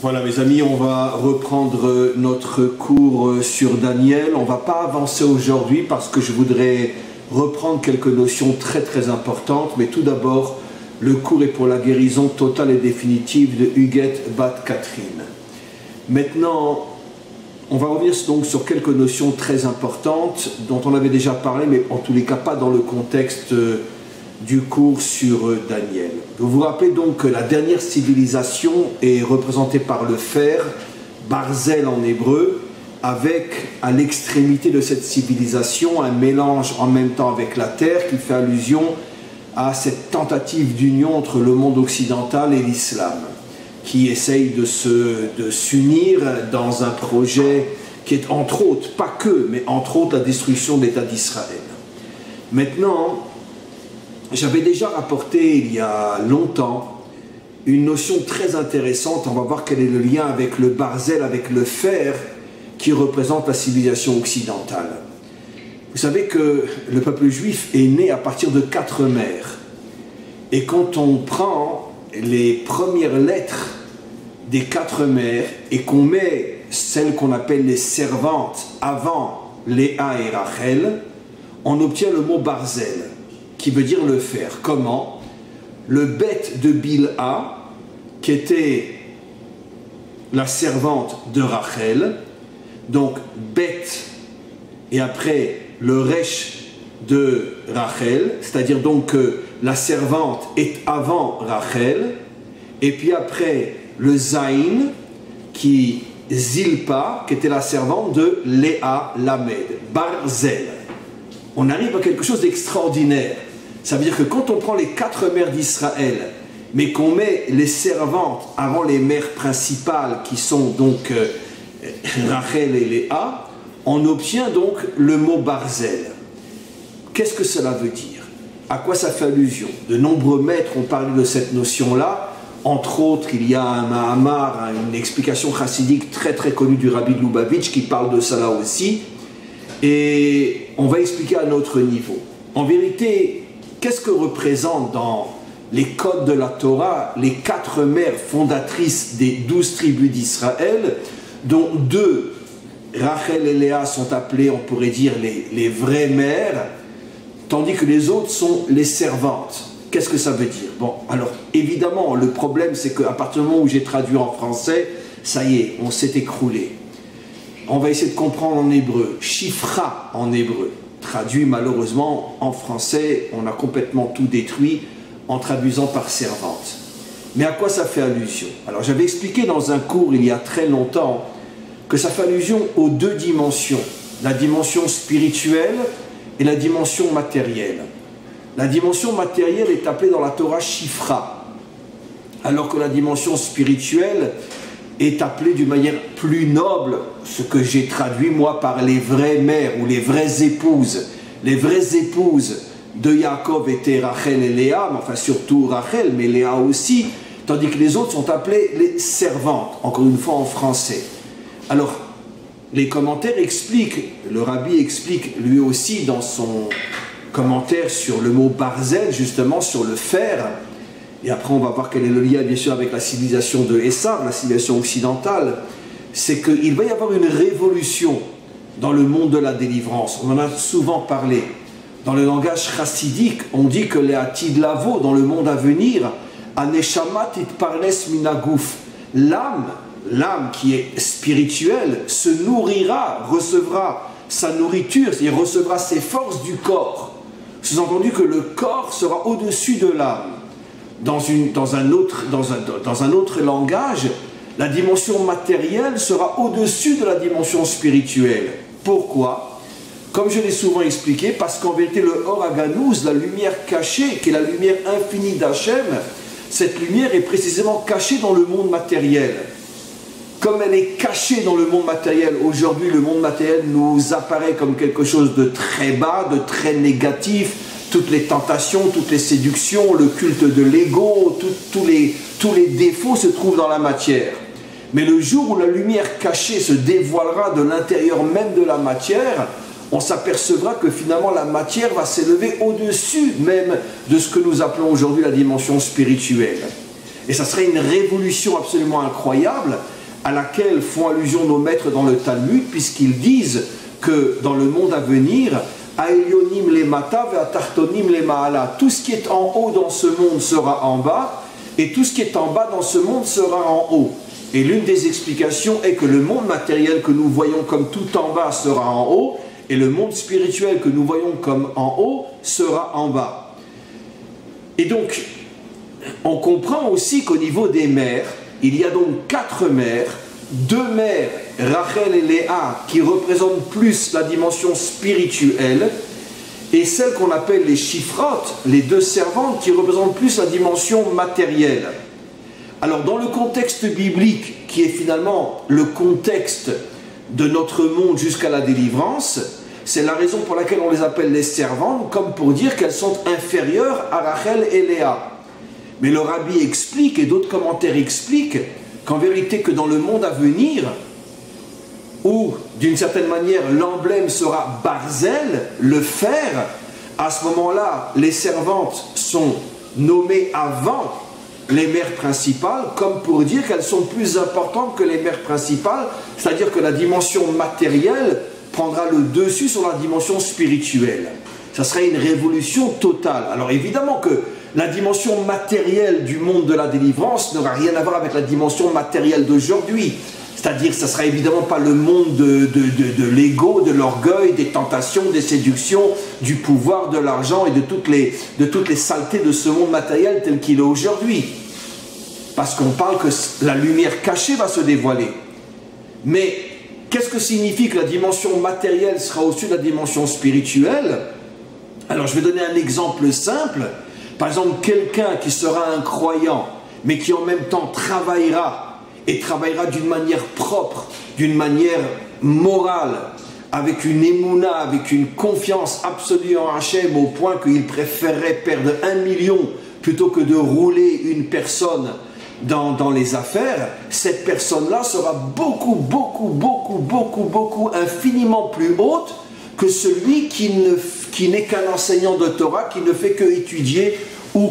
Voilà mes amis, on va reprendre notre cours sur Daniel. On ne va pas avancer aujourd'hui parce que je voudrais reprendre quelques notions très importantes. Mais tout d'abord, le cours est pour la guérison totale et définitive de Huguette Bat Catherine. Maintenant, on va revenir donc sur quelques notions très importantes dont on avait déjà parlé, mais en tous les cas pas dans le contexte du cours sur Daniel. Vous vous rappelez donc que la dernière civilisation est représentée par le fer, Barzel en hébreu, avec à l'extrémité de cette civilisation un mélange en même temps avec la terre qui fait allusion à cette tentative d'union entre le monde occidental et l'islam, qui essaye de s'unir dans un projet qui est entre autres, pas que, mais entre autres la destruction de l'État d'Israël. Maintenant, j'avais déjà rapporté il y a longtemps une notion très intéressante. On va voir quel est le lien avec le Barzel, avec le fer, qui représente la civilisation occidentale. Vous savez que le peuple juif est né à partir de 4 mers. Et quand on prend les premières lettres des 4 mères et qu'on met celles qu'on appelle les servantes avant Léa et Rachel, on obtient le mot Barzel, qui veut dire le fer. Comment? Le bête de Bilha, qui était la servante de Rachel, donc bête, et après le resh de Rachel, c'est-à-dire donc que la servante est avant Rachel, et puis après le Zaïn, qui Zilpa, qui était la servante de Léa Lamed, Barzel. On arrive à quelque chose d'extraordinaire. Ça veut dire que quand on prend les 4 mères d'Israël, mais qu'on met les servantes avant les mères principales, qui sont donc Rachel et Léa, on obtient donc le mot Barzel. Qu'est-ce que cela veut dire? À quoi ça fait allusion? De nombreux maîtres ont parlé de cette notion-là. Entre autres, il y a un Mahamar, une explication chassidique très connue du Rabbi de Lubavitch qui parle de cela aussi. Et on va expliquer à notre niveau. En vérité, qu'est-ce que représentent dans les codes de la Torah les 4 mères fondatrices des 12 tribus d'Israël, dont 2, Rachel et Léa, sont appelées, on pourrait dire, les vraies mères, tandis que les autres sont les servantes. Qu'est-ce que ça veut dire? Bon, alors, évidemment, le problème, c'est qu'à partir du moment où j'ai traduit en français, ça y est, on s'est écroulé. On va essayer de comprendre en hébreu. Shifra en hébreu. Traduit malheureusement en français, on a complètement tout détruit en traduisant par servante. Mais à quoi ça fait allusion? Alors j'avais expliqué dans un cours il y a très longtemps que ça fait allusion aux 2 dimensions, la dimension spirituelle et la dimension matérielle. La dimension matérielle est appelée dans la Torah Shifra, alors que la dimension spirituelle est appelée d'une manière plus noble, ce que j'ai traduit moi par les vraies mères ou les vraies épouses. Les vraies épouses de Yaakov étaient Rachel et Léa, mais enfin surtout Rachel, mais Léa aussi, tandis que les autres sont appelées les servantes, encore une fois en français. Alors, les commentaires expliquent, le rabbi explique lui aussi dans son commentaire sur le mot Barzel, justement sur le fer. Et après, on va voir quel est le lien, bien sûr, avec la civilisation de Esav, la civilisation occidentale. C'est qu'il va y avoir une révolution dans le monde de la délivrance. On en a souvent parlé. Dans le langage chassidique, on dit que les Atid Lavo, dans le monde à venir, Aneshama Titparnes Minagouf, l'âme qui est spirituelle, se nourrira, recevra sa nourriture, c'est-à-dire recevra ses forces du corps. Sous-entendu que le corps sera au-dessus de l'âme. Dans un autre langage, la dimension matérielle sera au-dessus de la dimension spirituelle. Pourquoi? Comme je l'ai souvent expliqué, parce qu'en vérité, le Or Haganouz, la lumière cachée, qui est la lumière infinie d'Hachem, cette lumière est précisément cachée dans le monde matériel. Comme elle est cachée dans le monde matériel, aujourd'hui, le monde matériel nous apparaît comme quelque chose de très bas, de très négatif. Toutes les tentations, toutes les séductions, le culte de l'ego, tous les défauts se trouvent dans la matière. Mais le jour où la lumière cachée se dévoilera de l'intérieur même de la matière, on s'apercevra que finalement la matière va s'élever au-dessus même de ce que nous appelons aujourd'hui la dimension spirituelle. Et ça serait une révolution absolument incroyable à laquelle font allusion nos maîtres dans le Talmud, puisqu'ils disent que dans le monde à venir, Aelionim le mata ve atartonim le maala, tout ce qui est en haut dans ce monde sera en bas, et tout ce qui est en bas dans ce monde sera en haut. Et l'une des explications est que le monde matériel que nous voyons comme tout en bas sera en haut, et le monde spirituel que nous voyons comme en haut sera en bas. Et donc, on comprend aussi qu'au niveau des mères, il y a donc 4 mères, 2 mères, Rachel et Léa, qui représentent plus la dimension spirituelle, et celles qu'on appelle les Shifrot, les 2 servantes, qui représentent plus la dimension matérielle. Alors, dans le contexte biblique, qui est finalement le contexte de notre monde jusqu'à la délivrance, c'est la raison pour laquelle on les appelle les servantes, comme pour dire qu'elles sont inférieures à Rachel et Léa. Mais le rabbi explique, et d'autres commentaires expliquent, qu'en vérité que dans le monde à venir, où d'une certaine manière l'emblème sera Barzel, le fer, à ce moment-là les servantes sont nommées avant les mères principales, comme pour dire qu'elles sont plus importantes que les mères principales, c'est-à-dire que la dimension matérielle prendra le dessus sur la dimension spirituelle. Ça serait une révolution totale. Alors évidemment que la dimension matérielle du monde de la délivrance n'aura rien à voir avec la dimension matérielle d'aujourd'hui. C'est-à-dire que ça ne sera évidemment pas le monde de l'ego, de l'orgueil, des tentations, des séductions, du pouvoir, de l'argent et de toutes les saletés de ce monde matériel tel qu'il est aujourd'hui. Parce qu'on parle que la lumière cachée va se dévoiler. Mais qu'est-ce que signifie que la dimension matérielle sera au-dessus de la dimension spirituelle? Alors je vais donner un exemple simple. Par exemple, quelqu'un qui sera un croyant, mais qui en même temps travaillera, et travaillera d'une manière propre, d'une manière morale, avec une émouna, avec une confiance absolue en Hachem, au point qu'il préférerait perdre 1 million plutôt que de rouler une personne dans les affaires, cette personne-là sera beaucoup, infiniment plus haute que celui qui n'est qu'un enseignant de Torah, qui ne fait que étudier ou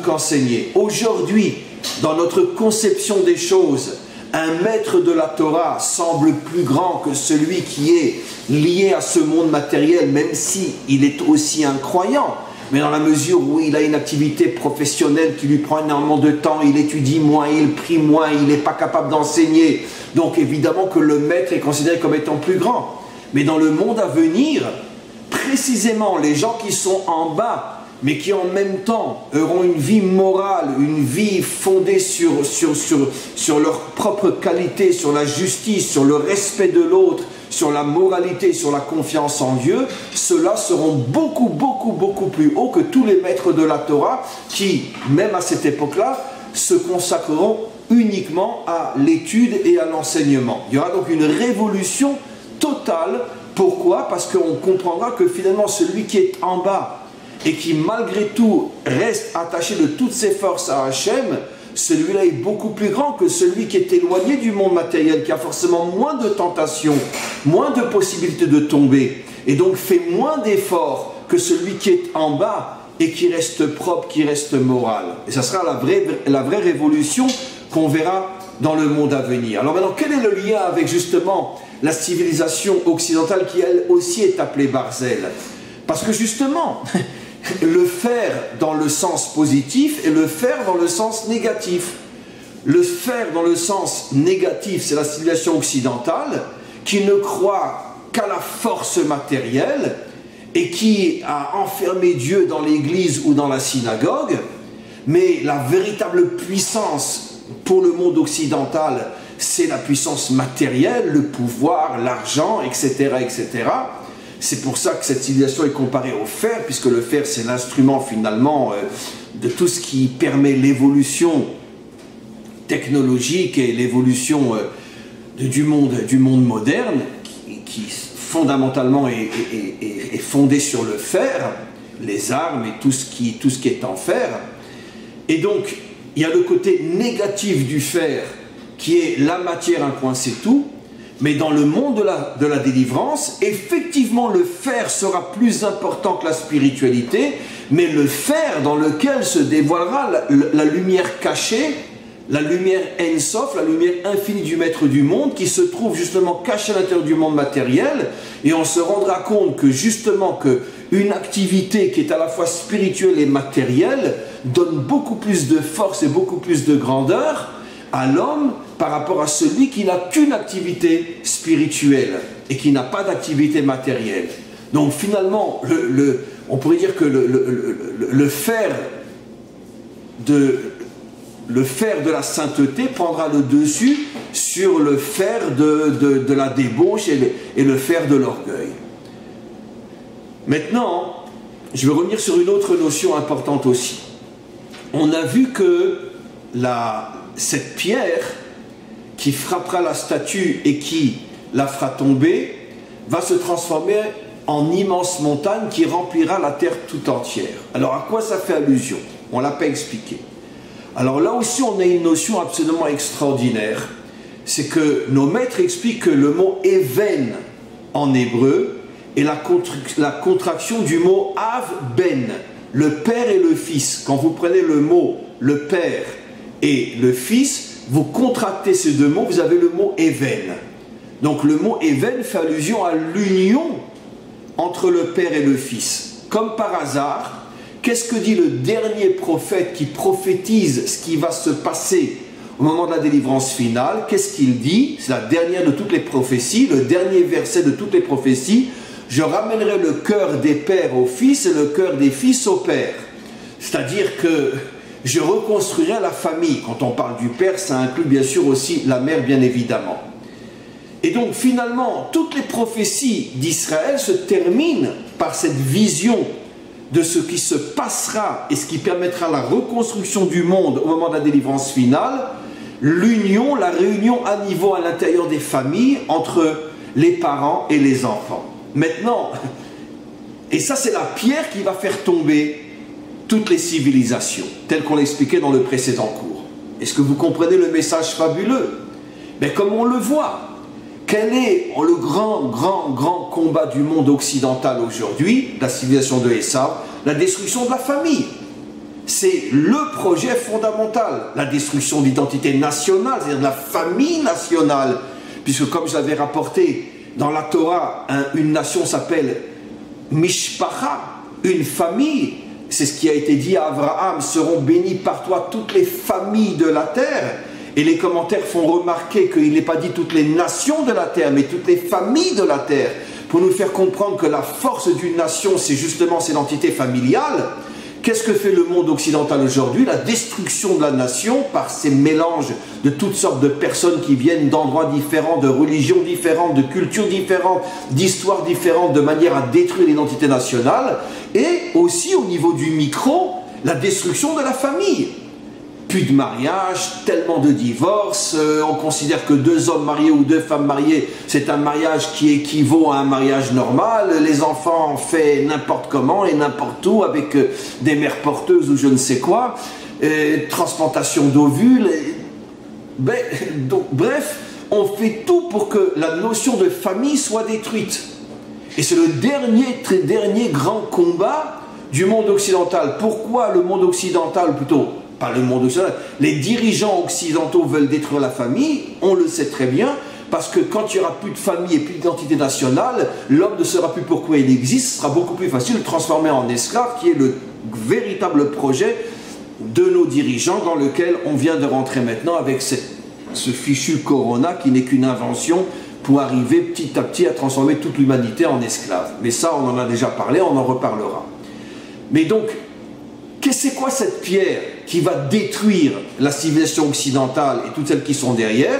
qu'enseigner. Aujourd'hui, dans notre conception des choses, un maître de la Torah semble plus grand que celui qui est lié à ce monde matériel, même si il est aussi un croyant. Mais dans la mesure où il a une activité professionnelle qui lui prend énormément de temps, il étudie moins, il prie moins, il n'est pas capable d'enseigner. Donc évidemment que le maître est considéré comme étant plus grand. Mais dans le monde à venir, précisément les gens qui sont en bas, mais qui en même temps auront une vie morale, une vie fondée sur leur propre qualité, sur la justice, sur le respect de l'autre, sur la moralité, sur la confiance en Dieu, ceux-là seront beaucoup plus hauts que tous les maîtres de la Torah qui, même à cette époque-là, se consacreront uniquement à l'étude et à l'enseignement. Il y aura donc une révolution totale. Pourquoi? Parce qu'on comprendra que finalement celui qui est en bas et qui malgré tout reste attaché de toutes ses forces à Hachem, celui-là est beaucoup plus grand que celui qui est éloigné du monde matériel, qui a forcément moins de tentations, moins de possibilités de tomber, et donc fait moins d'efforts que celui qui est en bas et qui reste propre, qui reste moral. Et ça sera la vraie révolution qu'on verra dans le monde à venir. Alors maintenant, quel est le lien avec justement la civilisation occidentale qui elle aussi est appelée Barzel? Parce que justement, le faire dans le sens positif et le faire dans le sens négatif. Le faire dans le sens négatif, c'est la civilisation occidentale qui ne croit qu'à la force matérielle et qui a enfermé Dieu dans l'église ou dans la synagogue. Mais la véritable puissance pour le monde occidental, c'est la puissance matérielle, le pouvoir, l'argent, etc., etc. C'est pour ça que cette civilisation est comparée au fer, puisque le fer, c'est l'instrument finalement de tout ce qui permet l'évolution technologique et l'évolution du monde moderne, qui fondamentalement est fondé sur le fer, les armes et tout ce qui est en fer. Et donc, il y a le côté négatif du fer, qui est la matière, un point, c'est tout. Mais dans le monde de la délivrance, effectivement, le fer sera plus important que la spiritualité, mais le fer dans lequel se dévoilera la lumière cachée la lumière En-Sof, la lumière infinie du maître du monde, qui se trouve justement cachée à l'intérieur du monde matériel, et on se rendra compte que justement une activité qui est à la fois spirituelle et matérielle donne beaucoup plus de force et beaucoup plus de grandeur à l'homme par rapport à celui qui n'a qu'une activité spirituelle et qui n'a pas d'activité matérielle. Donc finalement, on pourrait dire que le fer de la sainteté prendra le dessus sur le fer de la débauche et le fer de l'orgueil. Maintenant, je vais revenir sur une autre notion importante aussi. On a vu que cette pierre qui frappera la statue et qui la fera tomber va se transformer en immense montagne qui remplira la terre tout entière. Alors à quoi ça fait allusion? On ne l'a pas expliqué. Alors là aussi on a une notion absolument extraordinaire. C'est que nos maîtres expliquent que le mot Even en hébreu est la contraction du mot Av Ben, le père et le fils. Quand vous prenez le mot le père et le fils, vous contractez ces deux mots, vous avez le mot Even. Donc le mot Even fait allusion à l'union entre le père et le fils. Comme par hasard, qu'est-ce que dit le dernier prophète qui prophétise ce qui va se passer au moment de la délivrance finale? Qu'est-ce qu'il dit? C'est la dernière de toutes les prophéties, le dernier verset de toutes les prophéties. Je ramènerai le cœur des pères aux fils et le cœur des fils aux pères. C'est-à-dire que je reconstruirai la famille. Quand on parle du père, ça inclut bien sûr aussi la mère, bien évidemment. Et donc finalement, toutes les prophéties d'Israël se terminent par cette vision de ce qui se passera et ce qui permettra la reconstruction du monde au moment de la délivrance finale, l'union, la réunion à niveau à l'intérieur des familles entre les parents et les enfants. Maintenant, et ça c'est la pierre qui va faire tomber toutes les civilisations, tel qu'on l'expliquait dans le précédent cours. Est-ce que vous comprenez le message fabuleux? Mais comme on le voit, quel est le grand combat du monde occidental aujourd'hui, la civilisation de Esav? La destruction de la famille. C'est le projet fondamental, la destruction de l'identité nationale, c'est-à-dire de la famille nationale. Puisque comme je l'avais rapporté, dans la Torah, une nation s'appelle Mishpacha, une famille. C'est ce qui a été dit à Abraham, seront bénies par toi toutes les familles de la terre. Et les commentaires font remarquer qu'il n'est pas dit toutes les nations de la terre, mais toutes les familles de la terre, pour nous faire comprendre que la force d'une nation, c'est justement cette entité familiale. Qu'est-ce que fait le monde occidental aujourd'hui? La destruction de la nation par ces mélanges de toutes sortes de personnes qui viennent d'endroits différents, de religions différentes, de cultures différentes, d'histoires différentes, de manière à détruire l'identité nationale. Et aussi au niveau du micro, la destruction de la famille. Plus de mariage, tellement de divorces, on considère que 2 hommes mariés ou 2 femmes mariées, c'est un mariage qui équivaut à un mariage normal, les enfants faits n'importe comment et n'importe où, avec des mères porteuses ou je ne sais quoi, transplantation d'ovules, bref, on fait tout pour que la notion de famille soit détruite. Et c'est le dernier grand combat du monde occidental. Pourquoi le monde occidental, plutôt pas le monde occidental, les dirigeants occidentaux veulent détruire la famille? On le sait très bien, parce que quand il n'y aura plus de famille et plus d'identité nationale, l'homme ne saura plus pourquoi il existe, ce sera beaucoup plus facile de le transformer en esclave, qui est le véritable projet de nos dirigeants, dans lequel on vient de rentrer maintenant avec ce fichu Corona, qui n'est qu'une invention pour arriver petit à petit à transformer toute l'humanité en esclave. Mais ça, on en a déjà parlé, on en reparlera. Mais donc, c'est quoi cette pierre qui va détruire la civilisation occidentale et toutes celles qui sont derrière?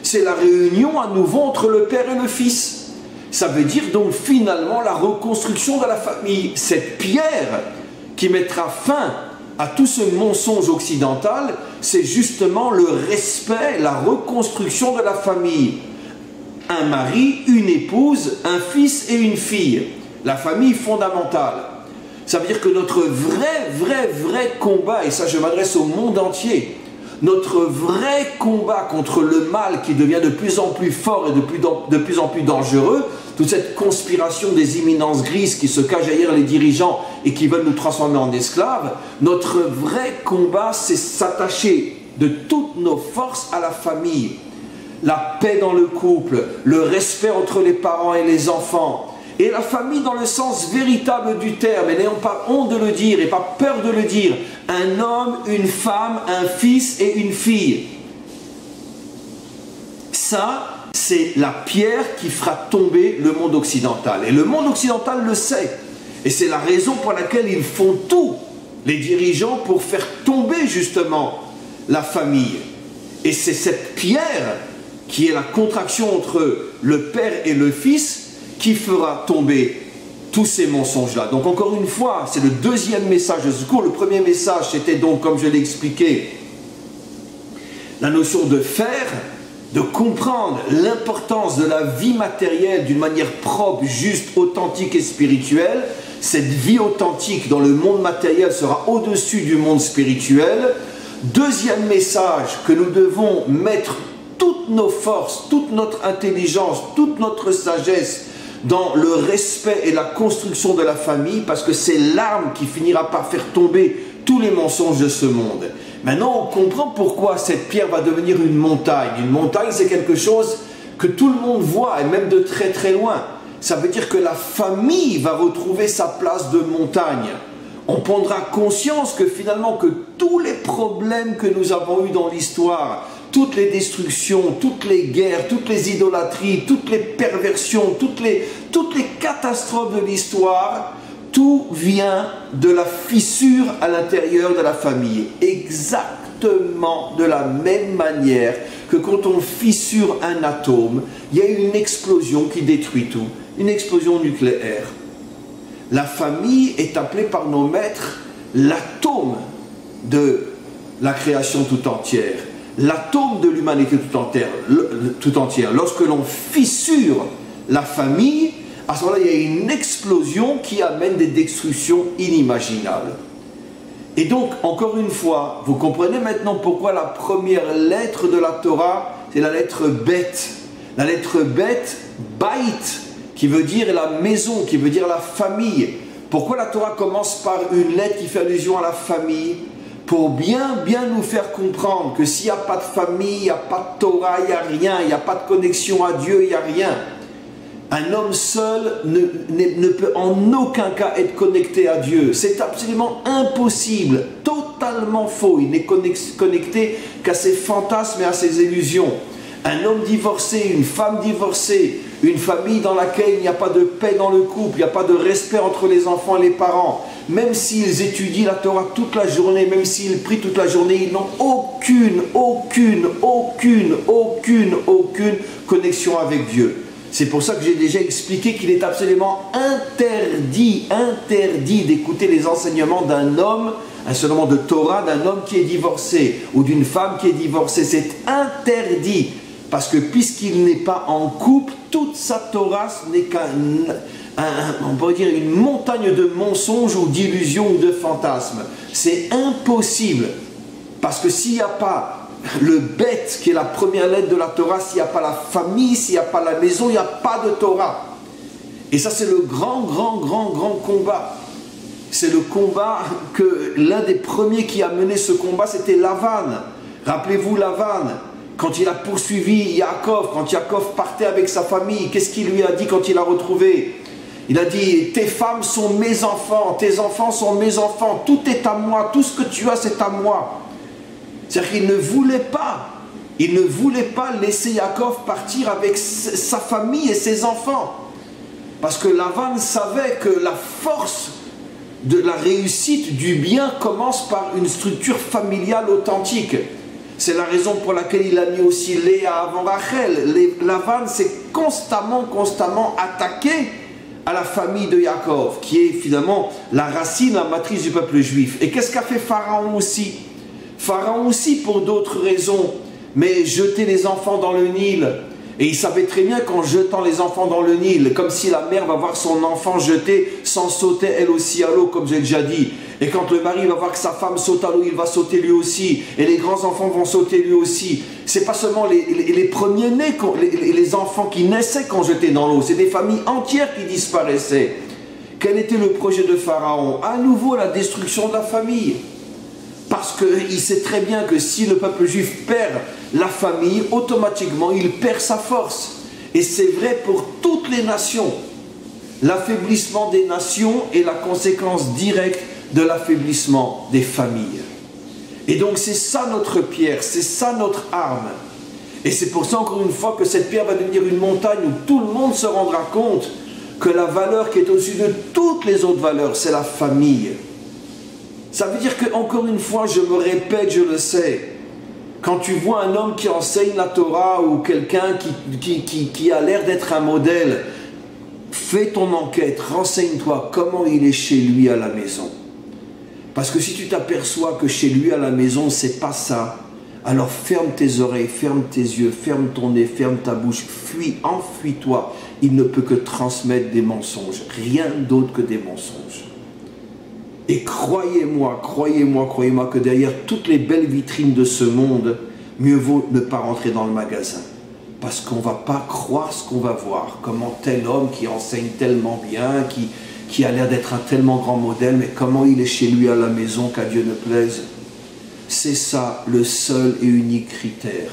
C'est la réunion à nouveau entre le père et le fils. Ça veut dire donc finalement la reconstruction de la famille. Cette pierre qui mettra fin à tout ce mensonge occidental, c'est justement le respect, la reconstruction de la famille. Un mari, une épouse, un fils et une fille. La famille fondamentale. Ça veut dire que notre vrai combat, et ça je m'adresse au monde entier, notre vrai combat contre le mal qui devient de plus en plus fort et de plus en plus dangereux, toute cette conspiration des imminences grises qui se cachent derrière les dirigeants et qui veulent nous transformer en esclaves, notre vrai combat c'est s'attacher de toutes nos forces à la famille. La paix dans le couple, le respect entre les parents et les enfants, et la famille dans le sens véritable du terme, et n'ayons pas honte de le dire et pas peur de le dire, un homme, une femme, un fils et une fille. Ça, c'est la pierre qui fera tomber le monde occidental. Et le monde occidental le sait. Et c'est la raison pour laquelle ils font tout, les dirigeants, pour faire tomber justement la famille. Et c'est cette pierre qui est la contraction entre le père et le fils qui fera tomber tous ces mensonges-là. Donc encore une fois, c'est le deuxième message de ce cours. Le premier message, c'était donc, comme je l'ai expliqué, la notion de faire, de comprendre l'importance de la vie matérielle d'une manière propre, juste, authentique et spirituelle. Cette vie authentique dans le monde matériel sera au-dessus du monde spirituel. Deuxième message, que nous devons mettre toutes nos forces, toute notre intelligence, toute notre sagesse dans le respect et la construction de la famille, parce que c'est l'arme qui finira par faire tomber tous les mensonges de ce monde. Maintenant, on comprend pourquoi cette pierre va devenir une montagne. Une montagne, c'est quelque chose que tout le monde voit, et même de très très loin. Ça veut dire que la famille va retrouver sa place de montagne. On prendra conscience que finalement, que tous les problèmes que nous avons eus dans l'histoire, toutes les destructions, toutes les guerres, toutes les idolâtries, toutes les perversions, toutes les catastrophes de l'histoire, tout vient de la fissure à l'intérieur de la famille. Exactement de la même manière que quand on fissure un atome, il y a une explosion qui détruit tout, une explosion nucléaire. La famille est appelée par nos maîtres l'atome de la création tout entière, l'atome de l'humanité tout entière. Lorsque l'on fissure la famille, à ce moment-là, il y a une explosion qui amène des destructions inimaginables. Et donc, encore une fois, vous comprenez maintenant pourquoi la première lettre de la Torah, c'est la lettre Bet. La lettre Bet, Bait, qui veut dire la maison, qui veut dire la famille. Pourquoi la Torah commence par une lettre qui fait allusion à la famille? Pour bien nous faire comprendre que s'il n'y a pas de famille, il n'y a pas de Torah, il n'y a rien, il n'y a pas de connexion à Dieu, il n'y a rien. Un homme seul ne peut en aucun cas être connecté à Dieu. C'est absolument impossible, totalement faux. Il n'est connecté qu'à ses fantasmes et à ses illusions. Un homme divorcé, une femme divorcée, une famille dans laquelle il n'y a pas de paix dans le couple, il n'y a pas de respect entre les enfants et les parents, même s'ils étudient la Torah toute la journée, même s'ils prient toute la journée, ils n'ont aucune connexion avec Dieu. C'est pour ça que j'ai déjà expliqué qu'il est absolument interdit d'écouter les enseignements d'un homme, un enseignement de Torah d'un homme qui est divorcé ou d'une femme qui est divorcée. C'est interdit parce que puisqu'il n'est pas en couple, toute sa Torah n'est on pourrait dire une montagne de mensonges ou d'illusions ou de fantasmes. C'est impossible parce que s'il n'y a pas le Bet, qui est la première lettre de la Torah, s'il n'y a pas la famille, s'il n'y a pas la maison, il n'y a pas de Torah. Et ça, c'est le grand combat. C'est le combat que l'un des premiers qui a mené ce combat, c'était Lavan. Rappelez-vous Lavan, quand il a poursuivi Yaakov, quand Yaakov partait avec sa famille, qu'est-ce qu'il lui a dit quand il l'a retrouvé? Il a dit, tes femmes sont mes enfants, tes enfants sont mes enfants, tout est à moi, tout ce que tu as, c'est à moi. C'est-à-dire qu'il ne voulait pas laisser Yaakov partir avec sa famille et ses enfants. Parce que Lavan savait que la force de la réussite du bien commence par une structure familiale authentique. C'est la raison pour laquelle il a mis aussi Léa avant Rachel. Lavan s'est constamment attaqué à la famille de Yaakov, qui est finalement la racine, la matrice du peuple juif. Et qu'est-ce qu'a fait Pharaon aussi? Pharaon aussi pour d'autres raisons, mais jeter les enfants dans le Nil. Et il savait très bien qu'en jetant les enfants dans le Nil, comme si la mère va voir son enfant jeté, sans sauter elle aussi à l'eau, comme j'ai déjà dit. Et quand le mari va voir que sa femme saute à l'eau, il va sauter lui aussi. Et les grands-enfants vont sauter lui aussi. C'est pas seulement les premiers-nés, les enfants qui naissaient quand jetés dans l'eau. C'est des familles entières qui disparaissaient. Quel était le projet de Pharaon? À nouveau la destruction de la famille. Parce qu'il sait très bien que si le peuple juif perd la famille, automatiquement il perd sa force. Et c'est vrai pour toutes les nations. L'affaiblissement des nations est la conséquence directe de l'affaiblissement des familles. Et donc c'est ça notre pierre, c'est ça notre arme. Et c'est pour ça encore une fois que cette pierre va devenir une montagne où tout le monde se rendra compte que la valeur qui est au-dessus de toutes les autres valeurs, c'est la famille. Ça veut dire que, encore une fois, je me répète, je le sais, quand tu vois un homme qui enseigne la Torah ou quelqu'un qui a l'air d'être un modèle, fais ton enquête, renseigne-toi comment il est chez lui à la maison. Parce que si tu t'aperçois que chez lui à la maison, c'est pas ça, alors ferme tes oreilles, ferme tes yeux, ferme ton nez, ferme ta bouche, fuis, enfuis-toi. Il ne peut que transmettre des mensonges, rien d'autre que des mensonges. Et croyez-moi, croyez-moi, croyez-moi que derrière toutes les belles vitrines de ce monde, mieux vaut ne pas rentrer dans le magasin. Parce qu'on ne va pas croire ce qu'on va voir. Comment tel homme qui enseigne tellement bien, qui a l'air d'être un tellement grand modèle, mais comment il est chez lui à la maison, qu'à Dieu ne plaise. C'est ça le seul et unique critère.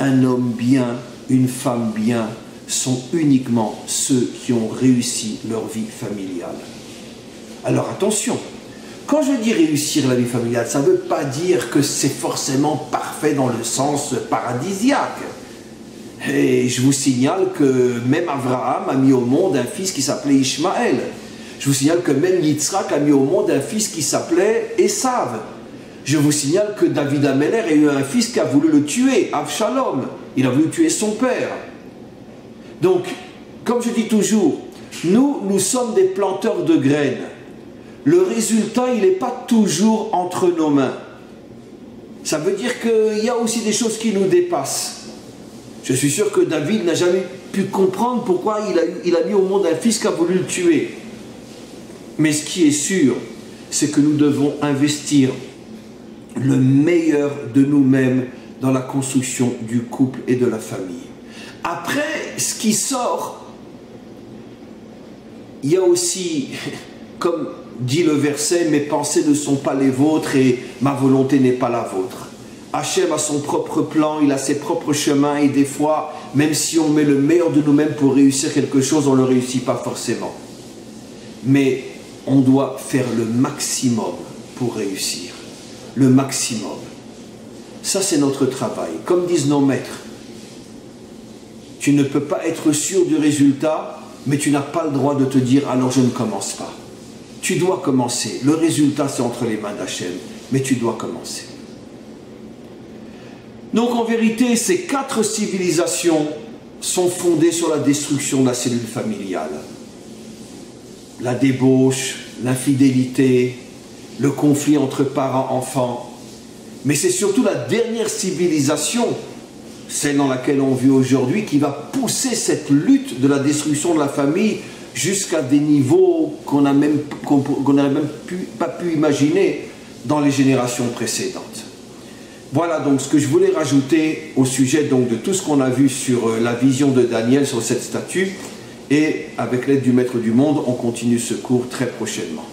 Un homme bien, une femme bien, sont uniquement ceux qui ont réussi leur vie familiale. Alors attention, quand je dis réussir la vie familiale, ça ne veut pas dire que c'est forcément parfait dans le sens paradisiaque. Et je vous signale que même Abraham a mis au monde un fils qui s'appelait Ishmaël. Je vous signale que même Yitzhak a mis au monde un fils qui s'appelait Esav. Je vous signale que David Améler a eu un fils qui a voulu le tuer, Avshalom. Il a voulu tuer son père. Donc, comme je dis toujours, nous sommes des planteurs de graines. Le résultat, il n'est pas toujours entre nos mains. Ça veut dire qu'il y a aussi des choses qui nous dépassent. Je suis sûr que David n'a jamais pu comprendre pourquoi il a mis au monde un fils qui a voulu le tuer. Mais ce qui est sûr, c'est que nous devons investir le meilleur de nous-mêmes dans la construction du couple et de la famille. Après, ce qui sort, il y a aussi, comme dit le verset, mes pensées ne sont pas les vôtres et ma volonté n'est pas la vôtre. Hachem a son propre plan, il a ses propres chemins et des fois, même si on met le meilleur de nous-mêmes pour réussir quelque chose, on ne le réussit pas forcément. Mais on doit faire le maximum pour réussir. Le maximum. Ça, c'est notre travail. Comme disent nos maîtres, tu ne peux pas être sûr du résultat, mais tu n'as pas le droit de te dire « alors je ne commence pas ». Tu dois commencer. Le résultat, c'est entre les mains d'Hachem, mais tu dois commencer. Donc, en vérité, ces 4 civilisations sont fondées sur la destruction de la cellule familiale. La débauche, l'infidélité, le conflit entre parents-enfants. Mais c'est surtout la dernière civilisation, celle dans laquelle on vit aujourd'hui, qui va pousser cette lutte de la destruction de la famille jusqu'à des niveaux qu'on n'aurait même pas pu imaginer dans les générations précédentes. Voilà donc ce que je voulais rajouter au sujet donc de tout ce qu'on a vu sur la vision de Daniel sur cette statue. Et avec l'aide du Maître du Monde, on continue ce cours très prochainement.